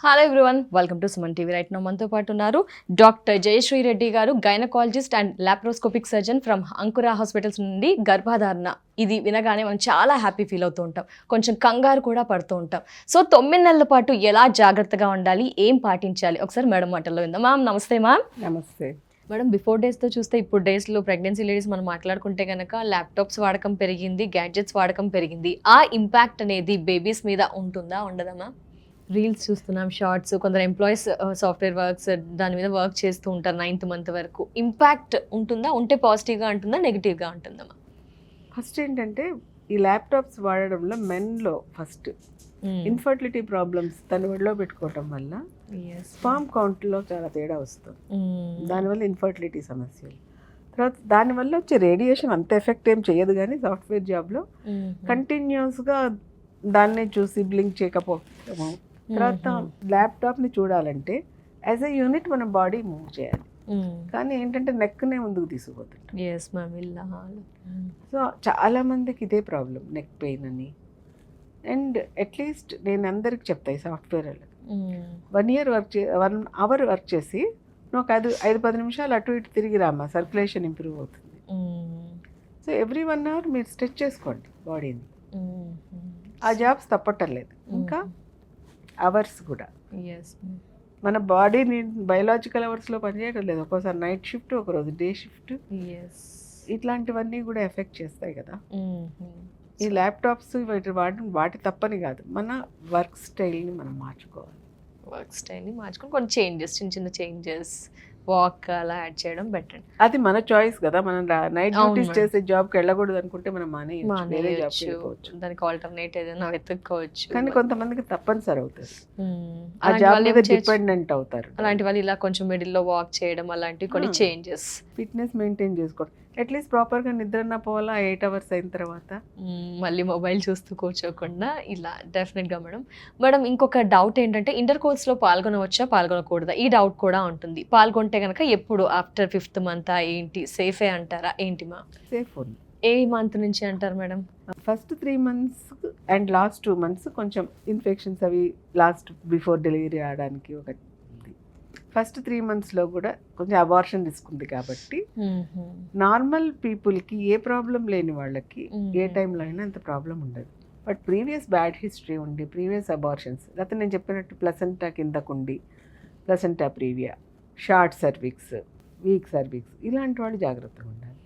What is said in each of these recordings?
Hello everyone, welcome to Suman TV. Right now మనతో పాటు ఉన్నారు doctor Jayashree Reddy garu, gynaecologist and laparoscopic surgeon from Ankura hospitals నుండి. గర్భధారణ ఇది వినగానే మనం చాలా హ్యాపీ ఫీల్ అవుతూ ఉంటాం, కొంచెం కంగారు కూడా పడుతూ ఉంటాం. సో 9 నెలల పాటు ఎలా జాగ్రత్తగా ఉండాలి, ఏం పాటించాలి, ఒకసారి మేడం మాటల్లో విందాం. మ్యామ్ నమస్తే. మ్యామ్ నమస్తే మేడం, బిఫోర్ డేస్తో చూస్తే ఇప్పుడు డేస్లో ప్రెగ్నెన్సీ లేడీస్ మనం మాట్లాడుకుంటే కనుక ల్యాప్టాప్స్ వాడకం పెరిగింది, గ్యాడ్జెట్స్ వాడకం పెరిగింది. ఆ ఇంపాక్ట్ అనేది బేబీస్ మీద ఉంటుందా ఉండదా మ్యామ్? రీల్స్ చూస్తున్నాం, షార్ట్స్, కొందరు ఎంప్లాయీస్ సాఫ్ట్వేర్ వర్క్స్ దాని మీద వర్క్ చేస్తూ ఉంటారు 9th మంత్ వరకు. ఇంపాక్ట్ ఉంటుందా? ఉంటే పాజిటివ్గా ఉంటుందా, నెగిటివ్గా ఉంటుందా? ఫస్ట్ ఏంటంటే ఈ ల్యాప్టాప్స్ వాడడంలో మెన్లో ఫస్ట్ ఇన్ఫర్టిలిటీ ప్రాబ్లమ్స్ తన ఒడిలో పెట్టుకోవటం వల్ల స్పామ్ కౌంట్లో చాలా తేడా వస్తుంది. దానివల్ల ఇన్ఫర్టిలిటీ సమస్యలు, తర్వాత దానివల్ల వచ్చే రేడియేషన్ అంత ఎఫెక్ట్ ఏం చేయదు, కానీ సాఫ్ట్వేర్ జాబ్లో కంటిన్యూస్గా దాన్నే చూసి బ్లింక్ చేయకపోవటము. తర్వాత ల్యాప్టాప్ని చూడాలంటే యాజ్ ఎ యూనిట్ మన బాడీ మూవ్ చేయాలి, కానీ ఏంటంటే నెక్నే ముందుకు తీసుకుపోతుంటాం. సో చాలామందికి ఇదే ప్రాబ్లం, నెక్ పెయిన్ అని. అండ్ అట్లీస్ట్ నేను అందరికి చెప్తాయి సాఫ్ట్వేర్ వాళ్ళకి 1 year 1 hour వర్క్ చేసి నువ్వు 5-10 నిమిషాలు అటు ఇటు తిరిగి రామా, సర్క్యులేషన్ ఇంప్రూవ్ అవుతుంది. సో ఎవ్రీ 1 hour మీరు స్ట్రెచ్ చేసుకోండి బాడీని. ఆ జాబ్స్ తప్పట్టలేదు. ఇంకా అవర్స్ కూడా మన బాడీని బయలాజికల్ అవర్స్లో పనిచేయడం లేదు. ఒక్కోసారి నైట్ షిఫ్ట్, ఒకరోజు డే షిఫ్ట్, ఇట్లాంటివన్నీ కూడా ఎఫెక్ట్ చేస్తాయి కదా. ఈ ల్యాప్టాప్స్ వాటి తప్పని కాదు, మన వర్క్ స్టైల్ని మనం మార్చుకోవాలి. వర్క్ స్టైల్ని మార్చుకొని కొన్ని చేంజెస్, చిన్న చిన్న చేంజెస్, వాక్ అలా యాడ్ చేయడం బెటర్. అది మన చాయిస్ కదా. మనం నైట్ డ్యూటీస్ చేసే జాబ్కి వెళ్ళకూడదు అనుకుంటే మనం మానేయచ్చు, దానికి ఆల్టర్నేట్ ఏదైనా వెతుక్కోవచ్చు. కానీ కొంతమందికి తప్పనిసరి అవుతుంది, ఆ జాబ్ మీద డిపెండెంట్ అవుతారు. అలాంటి వాళ్ళు ఇలా కొంచెం మిడిల్లో వాక్ చేయడం, అలాంటివి కొన్ని చేంజెస్. ఫిట్నెస్ మెయింటైన్ చేసుకోవడం, అట్లీస్ట్ ప్రాపర్గా నిద్రన్న పోవాలా 8 hours అయిన తర్వాత. మళ్ళీ మొబైల్ చూస్తూ కూర్చోకుండా ఇలా డెఫినెట్గా. మేడం ఇంకొక డౌట్ ఏంటంటే, ఇంటర్ కోర్స్లో పాల్గొనవచ్చా, పాల్గొనకూడదా? ఈ డౌట్ కూడా ఉంటుంది. పాల్గొంటే కనుక ఎప్పుడు, ఆఫ్టర్ 5th month ఏంటి, సేఫే అంటారా ఏంటి? మా సేఫ్ ఉంది. ఏ మంత్ నుంచి అంటారు madam? First 3 months and last 2 months కొంచెం ఇన్ఫెక్షన్స్ అవి లాస్ట్ బిఫోర్ డెలివరీ ఆడడానికి ఒక ఫస్ట్ 3 monthsలో కూడా కొంచెం అబార్షన్ రిస్క్ ఉంది. కాబట్టి నార్మల్ పీపుల్కి ఏ ప్రాబ్లం లేని వాళ్ళకి ఏ టైంలో అయినా అంత ప్రాబ్లం ఉండదు. బట్ ప్రీవియస్ బ్యాడ్ హిస్టరీ ఉండి, ప్రీవియస్ అబార్షన్స్, లేకపోతే నేను చెప్పినట్టు ప్లసెంటా కిందకుండి, placenta previa, short cervix, weak cervix, ఇలాంటి వాళ్ళు జాగ్రత్తగా ఉండాలి.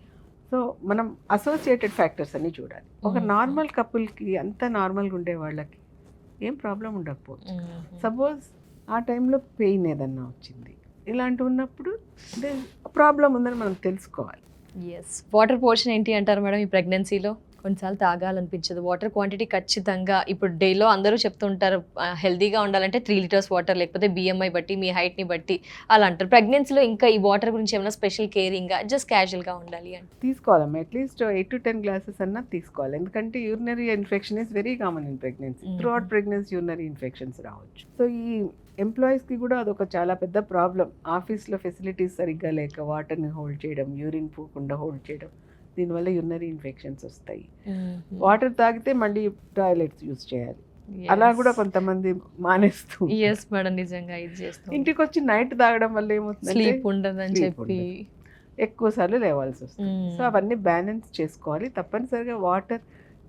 సో మనం అసోసియేటెడ్ ఫ్యాక్టర్స్ అన్నీ చూడాలి. ఒక నార్మల్ కపుల్కి అంత నార్మల్గా ఉండే వాళ్ళకి ఏం ప్రాబ్లం ఉండకపోవచ్చు. సపోజ్ ఆ టైంలో పెయిన్ ఏదన్నా వచ్చింది, ఇలాంటి ఉన్నప్పుడు ప్రాబ్లం ఉందని మనం తెలుసుకోవాలి. వాటర్ పోర్షన్ ఏంటి అంటారు మేడం ఈ ప్రెగ్నెన్సీలో? కొన్నిసార్లు తాగాలనిపించదు. వాటర్ క్వాంటిటీ ఖచ్చితంగా ఇప్పుడు డేలో అందరూ చెప్తుంటారు, హెల్తీగా ఉండాలంటే 3 liters వాటర్, లేకపోతే BMI బట్టి, మీ హైట్ని బట్టి అలా అంటారు. ప్రెగ్నెన్సీలో ఇంకా ఈ వాటర్ గురించి ఏమైనా స్పెషల్ కేరింగ్గా, జస్ట్ క్యాజువల్గా ఉండాలి అంటే తీసుకోవాలమ్మా. అట్లీస్ట్ 8 to 10 glasses అన్నా తీసుకోవాలి. ఎందుకంటే urinary infection is very common in pregnancy. Through out pregnancy urinary infections రావచ్చు. సో ఈ ఎంప్లాయీస్కి కూడా అదొక చాలా పెద్ద ప్రాబ్లం. ఆఫీస్లో ఫెసిలిటీస్ సరిగ్గా లేక వాటర్ని హోల్డ్ చేయడం, యూరిన్ పోకుండా హోల్డ్ చేయడం, దీనివల్ల యూరినరీ ఇన్ఫెక్షన్స్ వస్తాయి. వాటర్ తాగితే మళ్ళీ టాయిలెట్స్ యూజ్ చేయాలి, అలా కూడా కొంతమంది మానేస్తూ. నిజంగా ఇంటికి వచ్చి నైట్ తాగడం వల్ల ఏమవుతుంది, స్లీప్ ఉండదని చెప్పి ఎక్కువ సార్లు లేవాల్సి వస్తుంది. సో అవన్నీ బ్యాలెన్స్ చేసుకోవాలి. తప్పనిసరిగా వాటర్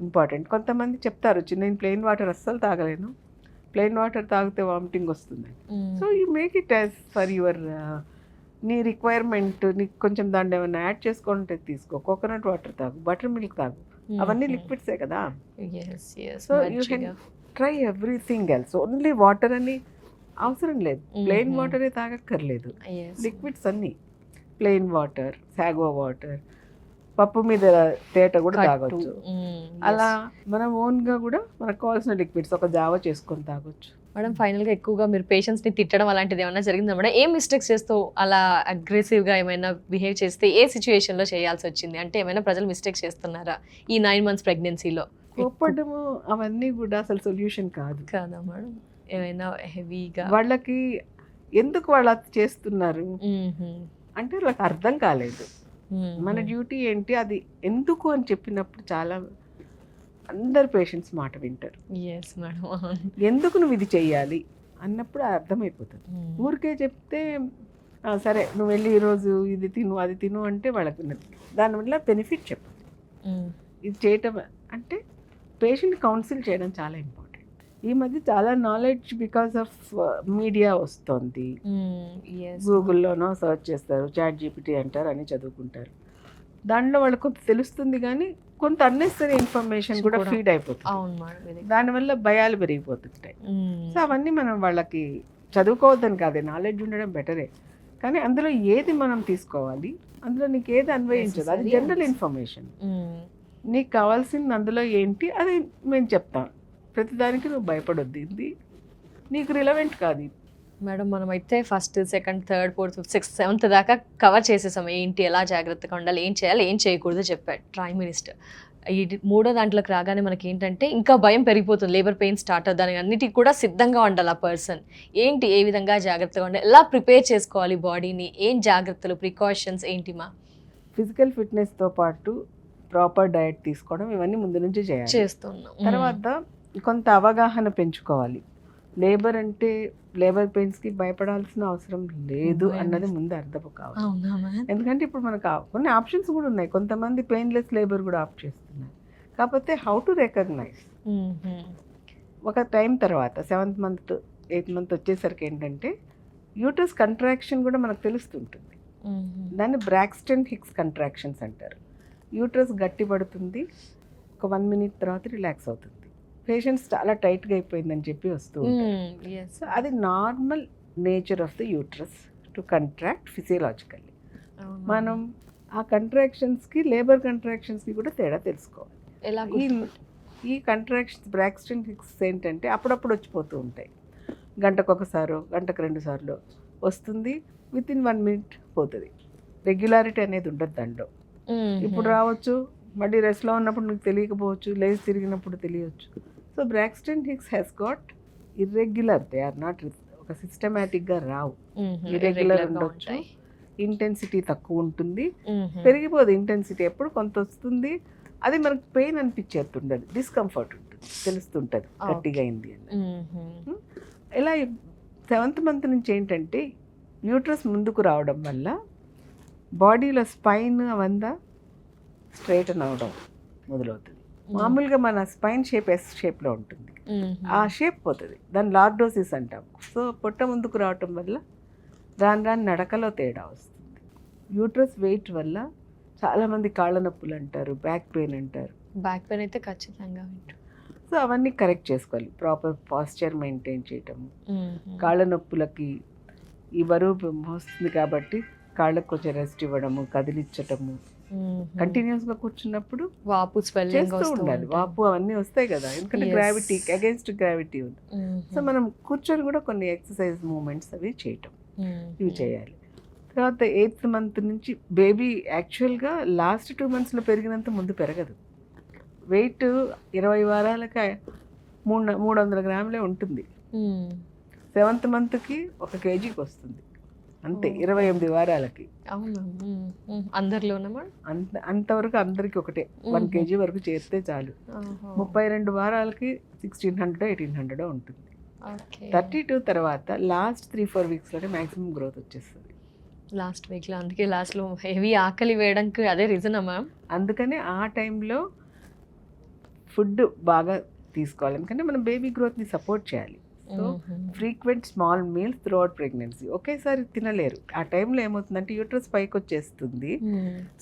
ఇంపార్టెంట్. కొంతమంది చెప్తారు, నేను ప్లెయిన్ వాటర్ అస్సలు తాగలేను, ప్లెయిన్ వాటర్ తాగితే వామిటింగ్ వస్తుంది. So you make it as for your నీ రిక్వైర్మెంట్. నీకు కొంచెం దాన్ని ఏమైనా యాడ్ చేసుకుంటే తీసుకో. కోకోనట్ వాటర్ తాగు, బటర్ మిల్క్ తాగు, అవన్నీ లిక్విడ్సే కదా. So you can try everything else. Only water అని అవసరం లేదు, ప్లెయిన్ వాటరే తాగక్కర్లేదు. లిక్విడ్స్ అన్నీ ప్లెయిన్ వాటర్, సాగో వాటర్, పప్పు మీద తేట కూడా తాగొచ్చు. అలా మనం ఓన్గా కూడా మనకు కావాల్సిన లిక్విడ్స్ ఒక జావ చేసుకొని తాగొచ్చు. మేడం ఫైనల్గా ఎక్కువగా మీరు పేషెంట్స్ని తిట్టడం అలాంటిది ఏమైనా జరిగిందా మేడం? ఏం మిస్టేక్స్ చేస్తూ అలా అగ్రెసివ్గా ఏమైనా బిహేవ్ చేస్తే ఏ సిచ్యువేషన్లో చేయాల్సి వచ్చింది? అంటే ఏమైనా ప్రజలు మిస్టేక్స్ చేస్తున్నారా ఈ 9 months ప్రెగ్నెన్సీలో? కోప్పడము అవన్నీ కూడా అసలు సొల్యూషన్ కాదు కాదా మేడం? ఏమైనా హెవీగా వాళ్ళకి ఎందుకు వాళ్ళు అది చేస్తున్నారు అంటే వాళ్ళకి అర్థం కాలేదు. మన డ్యూటీ ఏంటి, అది ఎందుకు అని చెప్పినప్పుడు చాలా అందరు పేషెంట్స్ మాట వింటారు. ఎందుకు నువ్వు ఇది చెయ్యాలి, అన్నప్పుడు అర్థమైపోతుంది. ఊరికే చెప్తే సరే నువ్వు వెళ్ళి ఈరోజు ఇది తిను అది తిను అంటే వాళ్ళకి దానివల్ల బెనిఫిట్ చెప్పదు. ఇది చేయటం అంటే పేషెంట్ కౌన్సిల్ చేయడం చాలా ఇంపార్టెంట్. ఈ మధ్య చాలా నాలెడ్జ్ బికాస్ ఆఫ్ మీడియా వస్తుంది. గూగుల్లోనో సర్చ్ చేస్తారు, చాట్ జీపీటీ అంటారు, అని చదువుకుంటారు. దాంట్లో వాళ్ళకి కొంత తెలుస్తుంది కానీ కొంత అన్నెసరీ ఇన్ఫర్మేషన్ కూడా ఫీడ్ అయిపోతుంది. దానివల్ల భయాలు పెరిగిపోతుంటాయి. సో అవన్నీ మనం వాళ్ళకి చదువుకోవద్దని కాదే, నాలెడ్జ్ ఉండడం బెటరే, కానీ అందులో ఏది మనం తీసుకోవాలి, అందులో నీకు ఏది అన్వయించదు, అది జనరల్ ఇన్ఫర్మేషన్. నీకు కావాల్సింది అందులో ఏంటి అది మేము చెప్తాం. ప్రతిదానికి నువ్వు భయపడొద్దు, ఇది నీకు రిలవెంట్ కాదు. మేడం మనమైతే first, second, third, fourth, fifth, sixth, seventh దాకా కవర్ చేసేసాం. ఏంటి, ఎలా జాగ్రత్తగా ఉండాలి, ఏం చేయాలి, ఏం చేయకూడదు చెప్పాడు ప్రైమ్ మినిస్టర్. ఈ మూడో దాంట్లోకి రాగానే మనకి ఏంటంటే ఇంకా భయం పెరిగిపోతుంది. లేబర్ పెయిన్ స్టార్ట్ అవుతుంది, దానికి అన్నిటికీ కూడా సిద్ధంగా ఉండాలి ఆ పర్సన్. ఏంటి, ఏ విధంగా జాగ్రత్తగా ఉండాలి, ఎలా ప్రిపేర్ చేసుకోవాలి బాడీని, ఏం జాగ్రత్తలు, ప్రికాషన్స్ ఏంటి మా? ఫిజికల్ ఫిట్నెస్తో పాటు ప్రాపర్ డయట్ తీసుకోవడం, ఇవన్నీ ముందు నుంచి చేస్తున్నాం. తర్వాత కొంత అవగాహన పెంచుకోవాలి. లేబర్ అంటే లేబర్ పెయిన్స్కి భయపడాల్సిన అవసరం లేదు అన్నది ముందు అర్థం కావాలి. ఎందుకంటే ఇప్పుడు మనకు కొన్ని ఆప్షన్స్ కూడా ఉన్నాయి. కొంతమంది పెయిన్లెస్ లేబర్ కూడా ఆప్ట్ చేస్తున్నారు. కాకపోతే హౌ టు రికగ్నైజ్. ఒక టైం తర్వాత 7th మంత్ 8th మంత్ వచ్చేసరికి ఏంటంటే యూట్రస్ కంట్రాక్షన్ కూడా మనకు తెలుస్తుంటుంది. దాన్ని బ్రాక్స్టన్ హిక్స్ కంట్రాక్షన్స్ అంటారు. యూట్రస్ గట్టి పడుతుంది, ఒక 1 minute తర్వాత రిలాక్స్ అవుతుంది. పేషెంట్స్ చాలా టైట్గా అయిపోయిందని చెప్పి వస్తూ ఉంటారు. సో అది normal nature of the uterus to contract physiologically. మనం ఆ కంట్రాక్షన్స్కి లేబర్ కంట్రాక్షన్స్కి కూడా తేడా తెలుసుకోవాలి. ఈ కంట్రాక్షన్స్ బ్రాక్స్టన్ హిక్స్ ఏంటంటే అప్పుడప్పుడు వచ్చిపోతూ ఉంటాయి. గంటకు ఒకసారో గంటకు 2 సార్లు వస్తుంది, వితిన్ 1 minute పోతుంది. రెగ్యులారిటీ అనేది ఉండదు దాంట్లో. ఇప్పుడు రావచ్చు, మళ్ళీ రెస్ట్లో ఉన్నప్పుడు నీకు తెలియకపోవచ్చు, లేచి తిరిగినప్పుడు తెలియవచ్చు. So Braxton Hicks has got irregular, they are not ఒక సిస్టమేటిక్గా రావు. ఇర్రెగ్యులర్ ఉండొచ్చు, ఇంటెన్సిటీ తక్కువ ఉంటుంది, పెరిగిపోదు ఇంటెన్సిటీ. ఎప్పుడు కొంత వస్తుంది, అది మనకు పెయిన్ అనిపించేస్తుండదు, డిస్కంఫర్ట్ ఉంటుంది, తెలుస్తుంటుంది గట్టిగా అయింది అని. ఇలా 7th మంత్ నుంచి ఏంటంటే యూట్రస్ ముందుకు రావడం వల్ల బాడీలో స్పైన్ అవంతా స్ట్రైటన్ అవడం మొదలవుతుంది. మామూలుగా మన స్పైన్ షేప్ ఎస్ షేప్లో ఉంటుంది, ఆ షేప్ పోతుంది. దాన్ని లార్డోసిస్ అంటాం. సో పొట్ట ముందుకు రావటం వల్ల రాను నడకలో తేడా వస్తుంది. యూట్రస్ వెయిట్ వల్ల చాలామంది కాళ్ళ నొప్పులు అంటారు, బ్యాక్ పెయిన్ అంటారు. బ్యాక్ పెయిన్ అయితే ఖచ్చితంగా. సో అవన్నీ కరెక్ట్ చేసుకోవాలి, ప్రాపర్ పాస్చర్ మెయింటైన్ చేయటము. కాళ్ళ నొప్పులకి ఈ బరువు వస్తుంది కాబట్టి కాళ్ళకు కొంచెం రెస్ట్ ఇవ్వడము, కదిలించటము. కంటిన్యూస్గా కూర్చున్నప్పుడు వాపు చేస్తూ ఉండాలి. వాపు అవన్నీ వస్తాయి కదా, ఎందుకంటే గ్రావిటీ అగైన్స్ట్ గ్రావిటీ ఉంది. సో మనం కూర్చొని కూడా కొన్ని ఎక్సర్సైజ్ మూమెంట్స్ అవి చేయటం, ఇవి చేయాలి. తర్వాత 8th మంత్ నుంచి బేబీ యాక్చువల్గా లాస్ట్ 2 monthsలో పెరిగినంత ముందు పెరగదు. వెయిట్ 20 వారాలకి 300 గ్రాములే ఉంటుంది. 7th మంత్కి 1 kgకి వస్తుంది అంతే, 28 వారాలకి. అందరిలోనే అంతవరకు అందరికి ఒకటే, 1 kg వరకు చేస్తే చాలు. 32 వారాలకి 1600 1800 ఉంటుంది. 32 తర్వాత లాస్ట్ 3-4 weeksలోనే మ్యాక్సిమం గ్రోత్ వచ్చేస్తుంది. లాస్ట్ వీక్లో, అందుకే లాస్ట్లో హెవీ ఆకలి వేయడానికి అదే రీజనా మ్యామ్? అందుకనే ఆ టైంలో ఫుడ్ బాగా తీసుకోవాలి, ఎందుకంటే మనం బేబీ గ్రోత్ని సపోర్ట్ చేయాలి. So frequent small meals through out pregnancy. ఒకేసారి తినలేరు. ఆ టైంలో ఏమవుతుందంటే యూట్రస్ పైకి వచ్చేస్తుంది,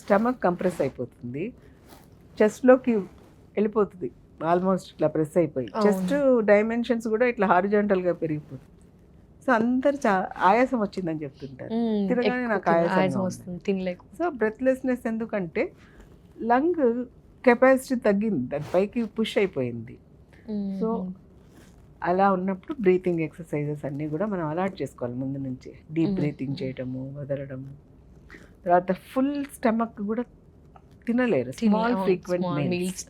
స్టమక్ కంప్రెస్ అయిపోతుంది, చెస్ట్లోకి వెళ్ళిపోతుంది, ఆల్మోస్ట్ ఇట్లా ప్రెస్ అయిపోయి చెస్ట్ డైమెన్షన్స్ కూడా ఇట్లా హారిజాంటల్గా పెరిగిపోతుంది. సో అందరు ఆయాసం వచ్చిందని చెప్తుంటారు, తినగానే నాకు ఆయాసం వస్తుంది, తినలేక. సో బ్రెత్లెస్నెస్ ఎందుకంటే లంగ్ కెపాసిటీ తగ్గింది, దాని పైకి పుష్ అయిపోయింది. సో అలా ఉన్నప్పుడు బ్రీతింగ్ ఎక్సర్సైజెస్ అన్నీ కూడా మనం అలవాట్ చేసుకోవాలి ముందు నుంచి. డీప్ బ్రీతింగ్ చేయటము, వదలడము. తర్వాత ఫుల్ స్టమక్ కూడా తినలేరు, స్మాల్ ఫ్రీక్వెంట్ మీల్స్.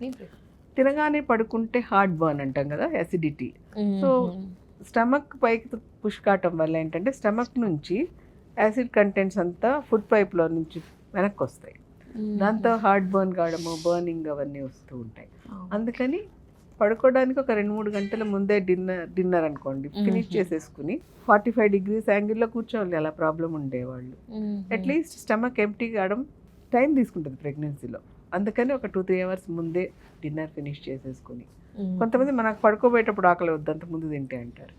తినగానే పడుకుంటే హార్ట్ బర్న్ అంటాం కదా, యాసిడిటీ. సో స్టమక్ పైకి పుష్ కావటం వల్ల ఏంటంటే స్టమక్ నుంచి యాసిడ్ కంటెంట్స్ అంతా ఫుడ్ పైప్లో నుంచి వెనక్కి వస్తాయి. దాంతో హార్ట్ బర్న్ కావడము, బర్నింగ్ అవన్నీ వస్తూ ఉంటాయి. అందుకని పడుకోవడానికి ఒక 2-3 గంటల ముందే డిన్నర్ అనుకోండి ఫినిష్ చేసేసుకుని 45 degrees యాంగిల్లో కూర్చోవాలి. అలా ప్రాబ్లం ఉండేవాళ్ళు. అట్లీస్ట్ స్టమక్ ఎంప్టీ కావడం టైం తీసుకుంటుంది ప్రెగ్నెన్సీలో. అందుకని ఒక 2-3 hours ముందే డిన్నర్ ఫినిష్ చేసేసుకుని. కొంతమంది మనకు పడుకోబోయేటప్పుడు ఆకలి వద్దంత ముందు తింటే అంటారు.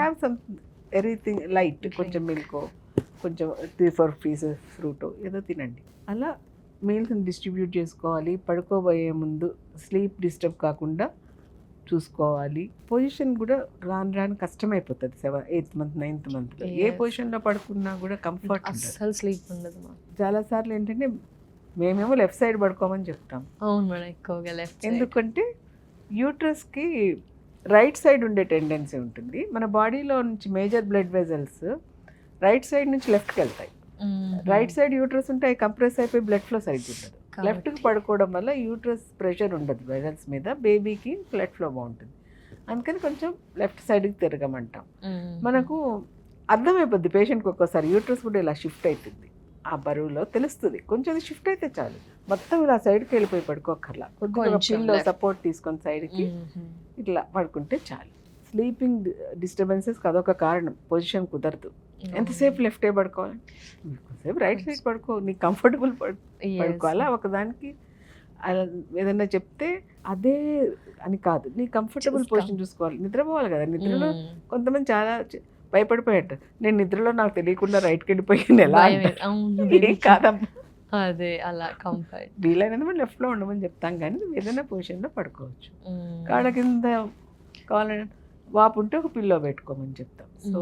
హ్యావ్ సమ్ ఎనీథింగ్ లైట్, కొంచెం మిల్కో, కొంచెం 3-4 pieces ఫ్రూట్ ఏదో తినండి. అలా మీల్స్ని డిస్ట్రిబ్యూట్ చేసుకోవాలి. పడుకోబోయే ముందు స్లీప్ డిస్టర్బ్ కాకుండా చూసుకోవాలి. పొజిషన్ కూడా రాను రాను కష్టమైపోతుంది 8th month 9th month. ఏ పొజిషన్లో పడుకున్నా కూడా కంఫర్ట్ అస్సలు స్లీప్ ఉండదు. చాలాసార్లు ఏంటంటే మేమేమో లెఫ్ట్ సైడ్ పడుకోమని చెప్తాం. అవును మేడం, ఎక్కువగా లెఫ్ట్. ఎందుకంటే యూట్రస్కి రైట్ సైడ్ ఉండే టెండెన్సీ ఉంటుంది. మన బాడీలో నుంచి major blood vessels right side నుంచి లెఫ్ట్కి వెళ్తాయి. రైట్ సైడ్ యూట్రస్ ఉంటే అవి కంప్రెస్ అయిపోయి బ్లడ్ ఫ్లో సరిగ్గా ఉండదు. లెఫ్ట్కి పడుకోవడం వల్ల యూట్రస్ ప్రెషర్ ఉండదు వెజల్స్ మీద, బేబీకి బ్లడ్ ఫ్లో బాగుంటుంది. అందుకని కొంచెం లెఫ్ట్ సైడ్కి తిరగమంటాం. మనకు అర్థమైపోద్ది పేషెంట్కి ఒక్కోసారి యూట్రస్ కూడా ఇలా షిఫ్ట్ అవుతుంది. ఆ బరువులో తెలుస్తుంది. కొంచెం షిఫ్ట్ అయితే చాలు, మొత్తం ఇలా సైడ్కి వెళ్ళిపోయి పడుకోకర్లా. కొంచెం సపోర్ట్ తీసుకొని సైడ్కి ఇట్లా పడుకుంటే చాలు. స్లీపింగ్ డిస్టర్బెన్సెస్ అదొక కారణం. పొజిషన్ కుదరదు. ఎంతసేపు లెఫ్టే పడుకోవాలి, ఎంతసేపు రైట్ సైడ్ పడుకో, నీకు కంఫర్టబుల్ పడుకోవాలా. ఒకదానికి ఏదన్నా చెప్తే అదే అని కాదు, నీ కంఫర్టబుల్ పొజిషన్ చూసుకోవాలి. నిద్రపోవాలి కదా, నిద్రలో కొంతమంది చాలా భయపడిపోయాడు. నేను నిద్రలో నాకు తెలియకుండా రైట్కి వెళ్ళిపోయాను ఎలా కాదమ్మా. అదే అలా కంఫర్ట్ వీలైనంత మనం లెఫ్ట్లో ఉండమని చెప్తాం, కానీ ఏదైనా పొజిషన్లో పడుకోవచ్చు. కాళ్ళ కింద కావాలని వాపు ఉంటే ఒక పిల్లో పెట్టుకోమని చెప్తాం. సో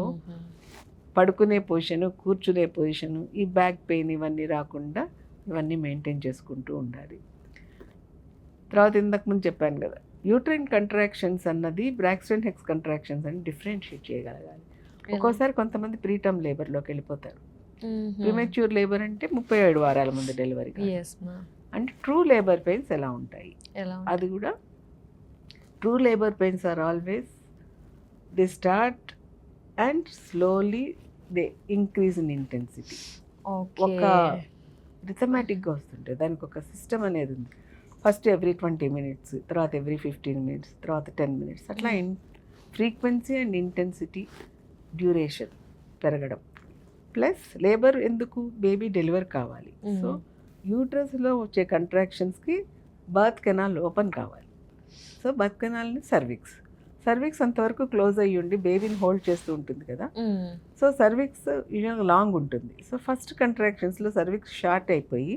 పడుకునే పొజిషను, కూర్చునే పొజిషను, ఈ బ్యాక్ పెయిన్ ఇవన్నీ రాకుండా ఇవన్నీ మెయింటైన్ చేసుకుంటూ ఉండాలి. తర్వాత ఇంతకుముందు చెప్పాను కదా, యూట్రైన్ కంట్రాక్షన్స్ అన్నది బ్రాక్స్టన్ హిక్స్ కంట్రాక్షన్స్ అని డిఫరెన్షియేట్ చేయగలగాలి. ఒక్కోసారి కొంతమంది ప్రీటర్మ్ లేబర్లోకి వెళ్ళిపోతారు. ప్రిమెచ్యూర్ లేబర్ అంటే 37 వారాల ముందు డెలివరీ. అంటే ట్రూ లేబర్ పెయిన్స్ ఎలా ఉంటాయి, అది కూడా true labour pains are always they start and slowly they increase in intensity. ఒక రిథమాటిక్గా వస్తుంటాయి. దానికి ఒక సిస్టమ్ అనేది ఉంది. ఫస్ట్ ఎవ్రీ 20 minutes, తర్వాత ఎవ్రీ 15 minutes, తర్వాత 10 minutes, అట్లా ఫ్రీక్వెన్సీ అండ్ ఇంటెన్సిటీ డ్యూరేషన్ పెరగడం. ప్లస్ లేబర్ ఎందుకు, బేబీ డెలివర్ కావాలి. సో యూట్రస్లో వచ్చే కంట్రాక్షన్స్కి బర్త్ కెనాల్ ఓపెన్ కావాలి. సో బర్త్ కెనాల్ని సర్విక్స్ అంతవరకు క్లోజ్ అయ్యి ఉండి బేబీని హోల్డ్ చేస్తూ ఉంటుంది కదా. సో సర్విక్స్ యూజువల్గా లాంగ్ ఉంటుంది. సో ఫస్ట్ కంట్రాక్షన్స్లో సర్విక్స్ షార్ట్ అయిపోయి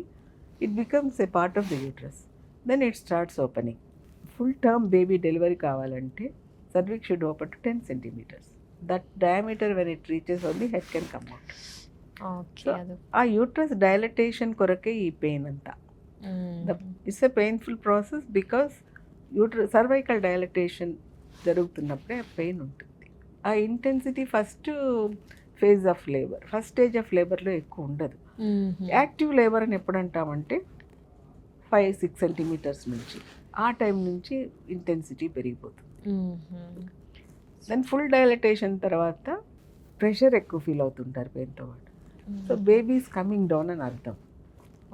it becomes a part of the uterus. Then it starts opening. Full term baby delivery కావాలంటే cervix should open to 10 centimeters. That diameter, when it reaches only, head can come out. Okay. So, a uterus dilatation korake ee pain anta. It's a painful process because cervical dilatation జరుగుతున్నప్పుడే pain ఉంటుంది. ఆ intensity first phase of labour, first stage of లేబర్లో ఎక్కువ ఉండదు. Active labour అని ఎప్పుడు అంటామంటే 5-6 centimeters నుంచి, ఆ టైం నుంచి ఇంటెన్సిటీ పెరిగిపోతుంది. దెన్ ఫుల్ డైలటేషన్ తర్వాత ప్రెషర్ ఎక్కువ ఫీల్ అవుతుంటారు పెయిన్తో పాటు. So baby is coming down అని అర్థం.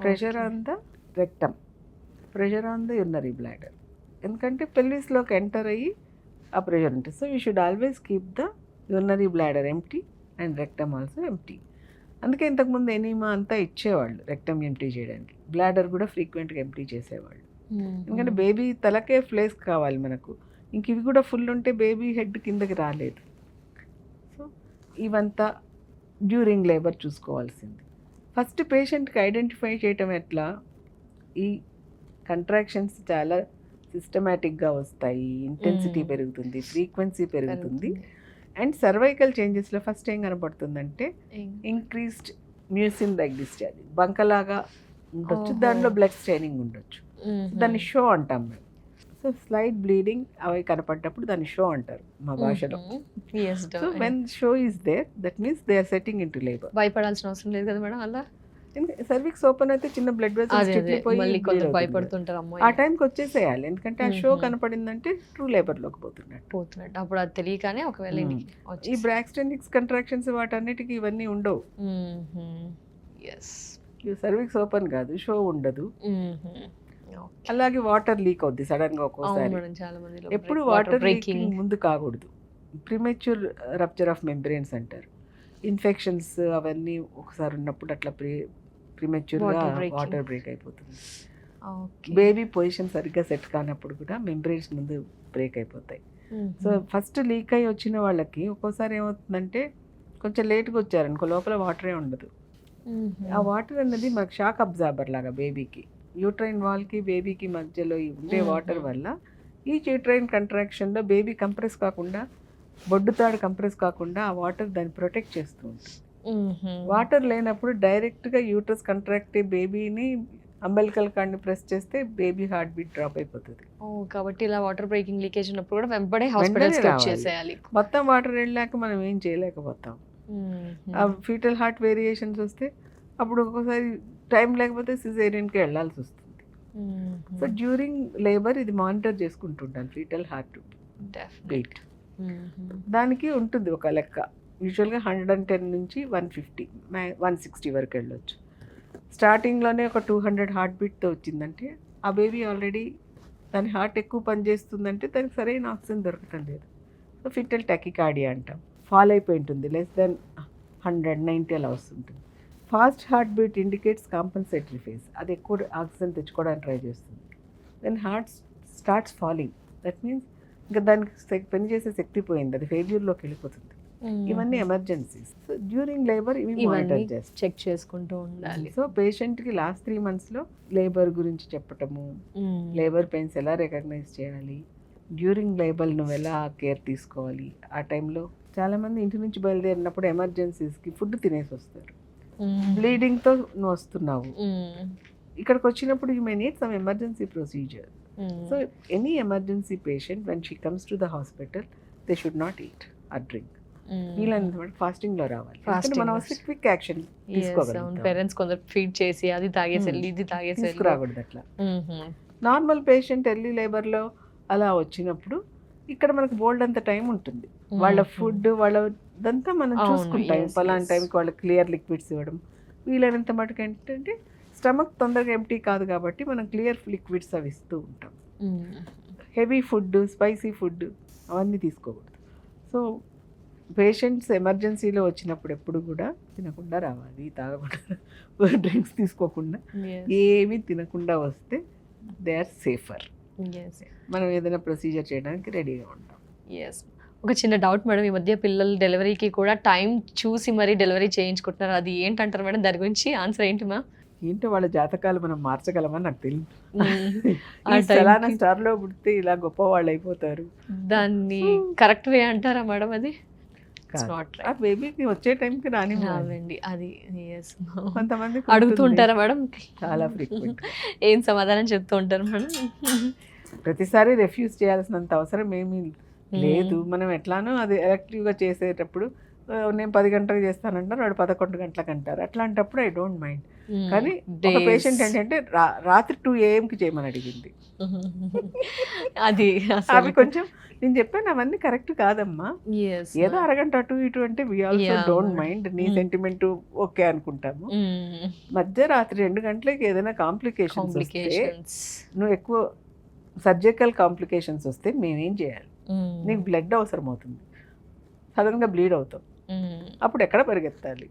Pressure on the rectum, pressure on the urinary bladder. ఎందుకంటే పెల్విస్లోకి ఎంటర్ అయ్యి ఆ ప్రెషర్ ఉంటుంది. So you should always keep the urinary bladder empty and rectum also empty. అందుకే ఇంతకుముందు ఎనీమా అంతా ఇచ్చేవాళ్ళు రెక్టమ్ ఎంప్టీ చేయడానికి, బ్లాడర్ కూడా ఫ్రీక్వెంట్గా ఎంప్టీ చేసేవాళ్ళు. ఎందుకంటే బేబీ తలకే ప్లేస్ కావాలి మనకు, ఇంక ఇవి కూడా ఫుల్ ఉంటే బేబీ హెడ్ కిందకి రాలేదు. సో ఇవంతా డ్యూరింగ్ లేబర్ చూసుకోవాల్సింది. ఫస్ట్ పేషెంట్కి ఐడెంటిఫై చేయటం ఎట్లా, ఈ కంట్రాక్షన్స్ చాలా సిస్టమేటిక్గా వస్తాయి, ఇంటెన్సిటీ పెరుగుతుంది, ఫ్రీక్వెన్సీ పెరుగుతుంది. అండ్ సర్వైకల్ చేంజెస్లో ఫస్ట్ ఏం కనపడుతుందంటే ఇంక్రీస్డ్ మ్యూసిన్ లైక్ డిశ్చార్జ్, బంకలాగా ఉండొచ్చు, దాంట్లో బ్లడ్ స్టెయినింగ్ ఉండొచ్చు. దాన్ని షో అంటాం మేము. సో స్లైట్ బ్లీడింగ్ అవి కనపడ్డప్పుడు దాన్ని షో అంటారు మా భాషలో. So when show is there, that means they are setting into labour. భయపడాల్సిన అవసరం లేదు కదా మేడం అలా. సర్విక్స్ ఓపెన్ అయితే చిన్న బ్లడ్ వెసల్స్ భయపడుతుంటారు, ఆ టైంకి వచ్చేసేయాలి. ఎందుకంటే ఆ షో కనపడిందంటే ట్రూ లేబర్లోకి పోతున్నట్టు. అప్పుడు అది తెలియగానే ఒకవేళ ఈ బ్రాక్స్టన్ హిక్స్ కంట్రాక్షన్స్ వాటన్నిటికీ ఇవన్నీ ఉండవు. సర్విక్స్ ఓపెన్ కాదు, షో ఉండదు. అలాగే వాటర్ లీక్ అవుద్ది సడన్ గా అవును ఒక్కోసారి. మేడం, చాలా మందిలో ఎప్పుడు వాటర్ వాటర్ బ్రేకింగ్. లీకింగ్ ముందు కాకూడదు. ప్రిమెచ్యూర్ రప్చర్ ఆఫ్ మెంబ్రెయిన్స్ అంటారు. ఇన్ఫెక్షన్స్ అవన్నీ ఒకసారి ఉన్నప్పుడు అట్లా ప్రిమెచ్యూర్గా Water breaking. వాటర్ బ్రేక్ అయిపోతుంది. ఓకే. బేబీ పొజిషన్ సరిగ్గా సెట్ కానప్పుడు కూడా మెంబ్రెయిన్స్ ముందు బ్రేక్ అయిపోతాయి. సో ఫస్ట్ లీక్ అయ్యి వచ్చిన వాళ్ళకి ఒక్కోసారి ఏమవుతుందంటే కొంచెం లేట్గా వచ్చారనుకో లోపల వాటరే ఉండదు. ఆ వాటర్ అనేది మనకు షాక్ అబ్జార్బర్ లాగా బేబీకి, యూట్రైన్ వాల్కి బేబీకి మధ్యలో ఈ ఉండే వాటర్ వల్ల ఈచ్ యూట్రైన్ కంట్రాక్షన్లో బేబీ కంప్రెస్ కాకుండా, బొడ్డు తాడు కంప్రెస్ కాకుండా ఆ వాటర్ దాన్ని ప్రొటెక్ట్ చేస్తూ ఉంటుంది. వాటర్ లేనప్పుడు డైరెక్ట్గా యూట్రస్ కంట్రాక్ట్ బేబీని అంబలికల్ కార్డ్ని ప్రెస్ చేస్తే బేబీ హార్ట్ బీట్ డ్రాప్ అయిపోతుంది. కాబట్టి ఇలా వాటర్ బ్రేకింగ్ లీకేజ్ ఉన్నప్పుడు కూడా వెంబడే హాస్పిటల్స్ కి రావాలి. వచ్చేసేయాలి. మొత్తం వాటర్ వెళ్ళాక మనం ఏం చేయలేకపోతాం. ఆ ఫీటల్ హార్ట్ వేరియేషన్స్ వస్తే అప్పుడు ఒక్కోసారి టైం లేకపోతే సిజేరియన్కి వెళ్ళాల్సి వస్తుంది. సో డ్యూరింగ్ లేబర్ ఇది మానిటర్ చేసుకుంటుంటాను ఫీటల్ హార్ట్ బీట్. దానికి ఉంటుంది ఒక లెక్క, యూజువల్గా 110 నుంచి 150 160 వరకు వెళ్ళొచ్చు. స్టార్టింగ్లోనే ఒక 200 హార్ట్ బీట్తో వచ్చిందంటే ఆ బేబీ ఆల్రెడీ దాని హార్ట్ ఎక్కువ పనిచేస్తుందంటే దానికి సరైన ఆక్సిజన్ దొరకటం లేదు. సో ఫిటల్ టెకికార్డియా అంటాం. ఫాల్ అయిపోయి ఉంటుంది, లెస్ దెన్ 190 అలా వస్తుంటుంది. Fast heart beat indicates compensatory phase, అది ఎక్కువ ఆక్సిజన్ తెచ్చుకోవడానికి ట్రై చేస్తుంది. Then heart starts falling, that means ఇంకా దానికి పనిచేసే శక్తి పోయింది, అది ఫెయిల్యూర్లోకి వెళ్ళిపోతుంది. ఇవన్నీ ఎమర్జెన్సీస్. సో డ్యూరింగ్ లేబర్ ఇవి మానిటర్ చేస్తాం, చెక్ చేసుకుంటూ ఉండాలి. సో పేషెంట్కి లాస్ట్ 3 monthsలో లేబర్ గురించి చెప్పటము, లేబర్ పెయిన్స్ ఎలా రికగ్నైజ్ చేయాలి, డ్యూరింగ్ లేబర్ నువ్వు ఎలా కేర్ తీసుకోవాలి. ఆ టైంలో చాలామంది ఇంటి నుంచి బయలుదేరినప్పుడు ఎమర్జెన్సీస్కి ఫుడ్ తినేసి వస్తారు. బ్లీడింగ్తో నువ్వు వస్తున్నావు, ఇక్కడికి వచ్చినప్పుడు you may need some emergency procedure. So any emergency patient when she comes to the hospital they should not eat or drink. వీళ్ళని ఫాస్టింగ్ లో రావాలి, మనం క్విక్ యాక్షన్ తీసుకోగలం. పేరెంట్స్ కొందరు ఫీడ్ చేసి అది తాగేసి ఇది తాగేసి తీసుకురాకూడదు అట్లా. నార్మల్ పేషెంట్ ఎర్లీ లేబర్లో అలా వచ్చినప్పుడు ఇక్కడ మనకు బోల్డ్ అంత టైం ఉంటుంది. వాళ్ళ ఫుడ్ వాళ్ళదంతా మనం చూసుకుంటాం. పలానా టైంకి వాళ్ళ క్లియర్ లిక్విడ్స్ ఇవ్వడం, వీలైనంత మటుకు ఏంటంటే స్టమక్ తొందరగా ఎంప్టీ కాదు కాబట్టి మనం క్లియర్ లిక్విడ్స్ అవి ఇస్తూ ఉంటాం. హెవీ ఫుడ్, స్పైసీ ఫుడ్ అవన్నీ తీసుకోకూడదు. సో పేషెంట్స్ ఎమర్జెన్సీలో వచ్చినప్పుడు ఎప్పుడు కూడా తినకుండా రావాలి, తాగకుండా, డ్రింక్స్ తీసుకోకుండా, ఏమీ తినకుండా వస్తే దే ఆర్ సేఫర్. మనం ఏదైనా ప్రొసీజర్ చేయడానికి రెడీగా ఉంటాం. ఒక చిన్న డౌట్ మేడం, ఈ మధ్య పిల్లలు డెలివరీకి కూడా టైం చూసి మరీ డెలివరీ చేయించుకుంటున్నారు, అది ఏంటంటారు మేడం? దాని గురించి ఆన్సర్ ఏంటి మా? ఏంటో వాళ్ళ జాతకాలు మనం మార్చగలమని నాకు తెలియదు. స్టార్ లో పుడితే ఇలా గొప్ప వాళ్ళు అయిపోతారు, దాన్ని కరెక్ట్ వే అంటారా మేడం? అది బేబీకి వచ్చే టైంకి రానివ్వండి. అది కొంతమంది అడుగుతుంటారా మేడం? చాలా ఫ్రీక్వెంట్. ఏం సమాధానం చెప్తూ ఉంటారు మేడం? ప్రతిసారి రెఫ్యూజ్ చేయాల్సినంత అవసరం ఏమీ లేదు. మనం ఎట్లానో అది ఎలక్టివ్గా చేసేటప్పుడు నేను 10 గంటలకు చేస్తానంటారు, వాడు 11 గంటలకు అంటారు. అట్లాంటప్పుడు ఐ డోంట్ మైండ్. కానీ ఒక పేషెంట్ ఏంటంటే రాత్రి 2 AM చేయమని అడిగింది. అది అవి కొంచెం నేను చెప్పాను అవన్నీ కరెక్ట్ కాదమ్మా, ఏదో అరగంట అటు ఇటు అంటే వి ఆల్సో డోంట్ మైండ్, నీ సెంటిమెంట్ ఓకే అనుకుంటాము. మధ్యరాత్రి 2 గంటలకి ఏదైనా కాంప్లికేషన్స్ వస్తే, నువ్వు ఎక్కువ సర్జికల్ కాంప్లికేషన్స్ వస్తే మేమేం చేయాలి? నీకు బ్లడ్ అవసరం అవుతుంది, సడన్గా బ్లీడ్ అవుతాం, అప్పుడు ఎక్కడ పరిగెత్తాలి?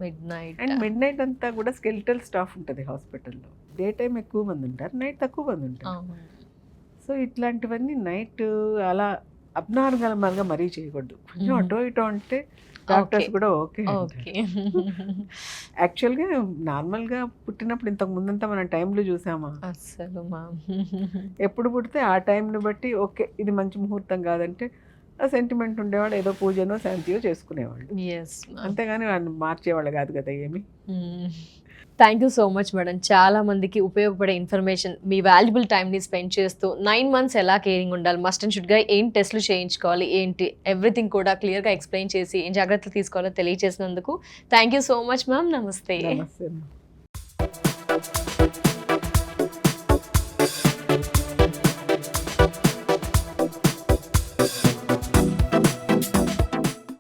అండ్ మిడ్ నైట్ అంతా కూడా స్కెలిటల్ స్టాఫ్ ఉంటుంది హాస్పిటల్లో. డే టైం ఎక్కువ మంది ఉంటారు, నైట్ తక్కువ మంది ఉంటారు. సో ఇట్లాంటివన్నీ నైట్ అలా అబ్నార్మల్గా మరీ చేయకూడదు. కొంచెం అటో ఇటో అంటే డాక్టర్స్ కూడా ఓకే. యాక్చువల్గా నార్మల్గా పుట్టినప్పుడు ఇంతకు ముందంతా మనం టైంలో చూసామా? అసలు ఎప్పుడు పుడితే ఆ టైంని బట్టి ఓకే ఇది మంచి ముహూర్తం కాదంటే ఆ సెంటిమెంట్ ఉండేవాళ్ళు, ఏదో పూజనో శాంతియో చేసుకునేవాళ్ళు, అంతేగాని వాళ్ళు మార్చేవాళ్ళు కాదు కదా ఏమి. Thank you so much madam. చాలా మందికి ఉపయోగపడే ఇన్ఫర్మేషన్, మీ వాల్యుబుల్ టైంని స్పెండ్ చేస్తూ 9 months ఎలా కేరింగ్ ఉండాలి, మస్ట్ అండ్ షుడ్గా ఏం టెస్ట్లు చేయించుకోవాలి ఏంటి, ఎవ్రీథింగ్ కూడా క్లియర్గా ఎక్స్ప్లెయిన్ చేసి ఏం జాగ్రత్తలు తీసుకోవాలో తెలియజేసినందుకు thank you so much ma'am. నమస్తే. నమస్తే.